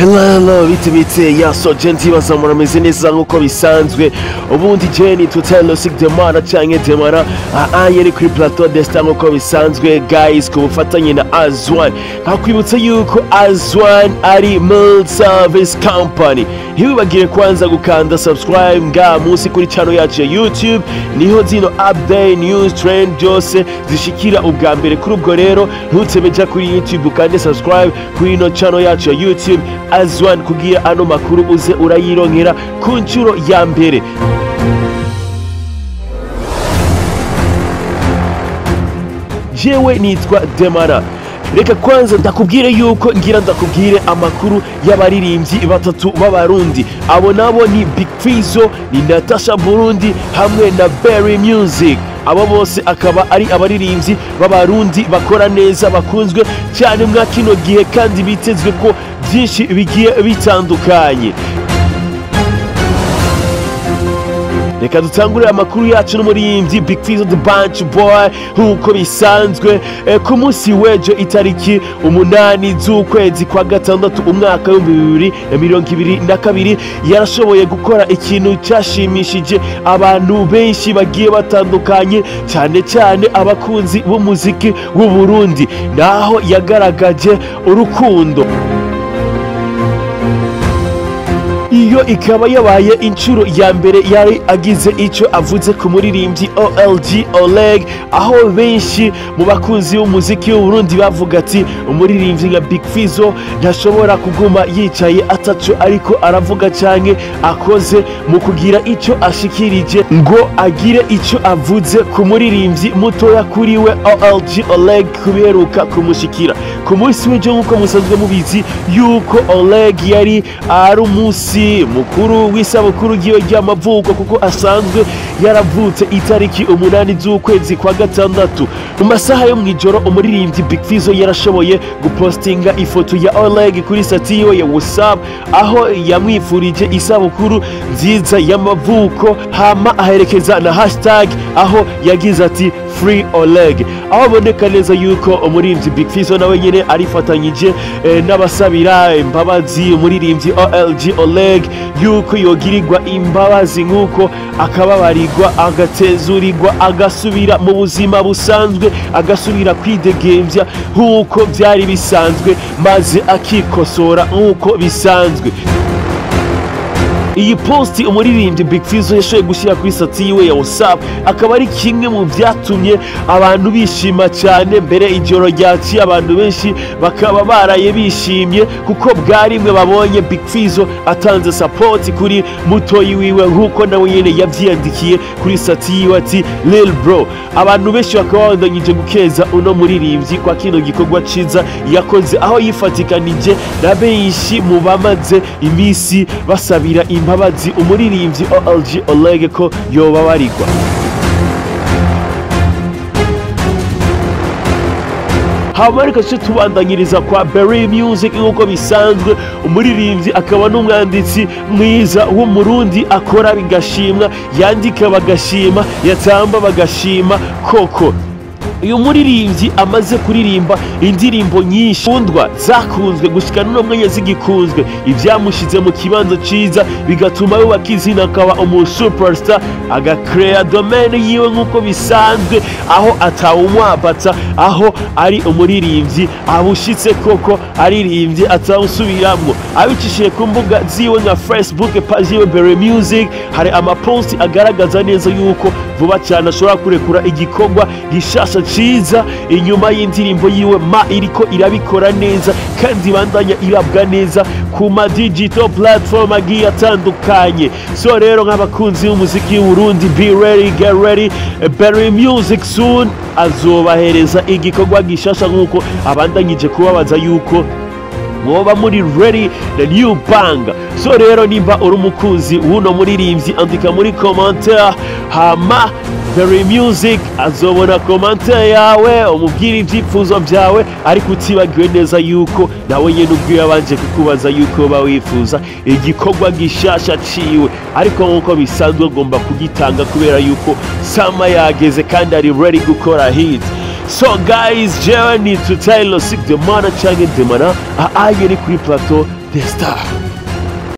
Hello bitibitse yaso genti bazamura meze neza nkuko bisanzwe ubundi jeni tutelo sig demara canke demara yeri kuri plateau d'Est nkuko bisanzwe guys ku bufatanye na Azwan nkakwibutsa yuko Azwan ari Mail Service Company ntiwibagire kwanza gukanda subscribe nga munsi kuri channel yacu ya YouTube niho zino update news trend byose zishikira ubwa mbere kuri ubwo rero ntutebeja kuri YouTube ukande subscribe kuri ino channel yacu ya YouTube Azwan kugira ano makuru uze urayironkera ku nshuro ya mbere. Jewe nitwa Demara. Reka kwanza ndakubwire yuko ngira ndakubwire amakuru y'abaririmbyi batatu b'abarundi. Abo nabo ni Big Fizzo, ni Natasha Burundi hamwe na Berry Music. Abo bose akaba ari abaririmbyi b'abarundi bakora neza bakunzwe cyane mwa kino gihe kandi bitezwe ko byinshi bigiye bitandukanye. Reka dutangurire amakuru yacu n'umuririmbyi Big Fizzo the Bunch Boy nkuko bisanzwe ku munsi w'ejo itariki 8 z'ukwezi kwa gatandatu umwaka wa 2022 yarashoboye gukora ikintu cyashimishije abantu benshi bagiye batandukanye cyane cyane abakunzi b'umuziki w'u Burundi naho yagaragaje urukundo. Iyo ikaba yabaye inshuro ya mbere yari agize icyo avuze ku muririmbyi Olegue aho benshi mu bakunzi b'umuziki w'u Burundi bavuga ati umuririmbyi nka Big Fizzo ntashobora kuguma yicaye ataco ariko aravuga cyane akoze mu kugira icyo ashikirije ngo agire icyo avuze ku muririmbyi mutoya kuri we Olegue kuberuka kumushikira ku munsi w'ejo nk'uko musanzwe mubizi yuko Olegue yari ari umunsi mukuru w'isabukuru giye ry'amavuko kuko asanzwe yaravutse itariki 8 z'ukwezi kwa gatandatu. Mu masaha yo mwijoro umuririmbyi Big Fizzo yarashoboye gupostinga ifoto ya Olegue kuri statiyo ya WhatsApp aho yamwifurije isabukuru nziza y'amavuko hama aherekeza na hashtag aho yagize ati Free Olegue aho boneka neza yuko umuririmbyi Big Fizzo nawe nyene arifatanyije n'abasabira imbabazi umuririmbyi Olegue yuko yogirirwa imbabazi nkuko akababarirwa agatezurirwa agasubira mu buzima busanzwe agasubira kwidegembya nkuko byari bisanzwe maze akikosora nkuko bisanzwe. Iyi posti umuririmbyi Big Fizzo yashoboye gushyira kuri statiyo ya WhatsApp akaba ari kimwe mu byatumye abantu bishima cyane mbere ijoro ryaciye abantu benshi bakaba baraye bishimye kuko bwarimwe babonye Big Fizzo atanze support kuri mutoyi wiwe nkuko nawe nyene yavyiyandikiye kuri statiyo ati Lil Bro. Abantu benshi bakaba bandanyije gukeza uno muririmbyi kwa kino gikorwa ciza yakoze aho yifatikanije na benshi mu bamaze imisi basabira imbabazi umuririmbyi Olegue ko yobabarirwa. Hamarika cyo tubandanyiriza kwa Berry Music nkuko bisanzwe umuririmbyi akaba n'umwanditsi mwiza w'umurundi akora bigashimwa yandika bagashima yatamba bagashima koko. Uyu muririmbyi amaze kuririmba indirimbo nyinshi kundwa zakunzwe gushika no mwanya zigikunzwe ibyamushize mu kibanzo ciza bigatuma we wakizina akaba superstar agakrea domaine yiwe nkuko bisanzwe aho atawumwabata aho ari umuririmbyi abushitse koko aririmbye atawusubiramwo abicishije ku mbuga ziwe nka Facebook page yiwe Berry Music hari amaposti agaragaza neza yuko vuba cyane ashobora kurekura igikorwa gishasha ciza inyuma y'indirimbo yiwe iriko irabikora neza kandi bandanya irabwa neza ku ma digital platform agiye atandukanye. So rero nk'abakunzi b'umuziki w'u Burundi be ready, get ready, Berry Music soon azobahereza igikorwa gishasha nkuko abandanyije kubabaza yuko mwoba muri ready the new bang. So rero nimba uri umukunzi w'uno muririmbyi andika muri commentaire hama Berry Music azobona commentaire yawe umubwira ibyifuzo byawe ariko utibagiwe neza yuko nawe nyene ubwiye abanje kukubaza yuko bawifuza igikorwa gishasha ciwe ariko nkuko bisanzwe gomba kugitanga kubera yuko sama yageze kandi ari ready gukora hit. So guys, jewe ni tutayilo sik demana change demana aayeri kuri plateau the star.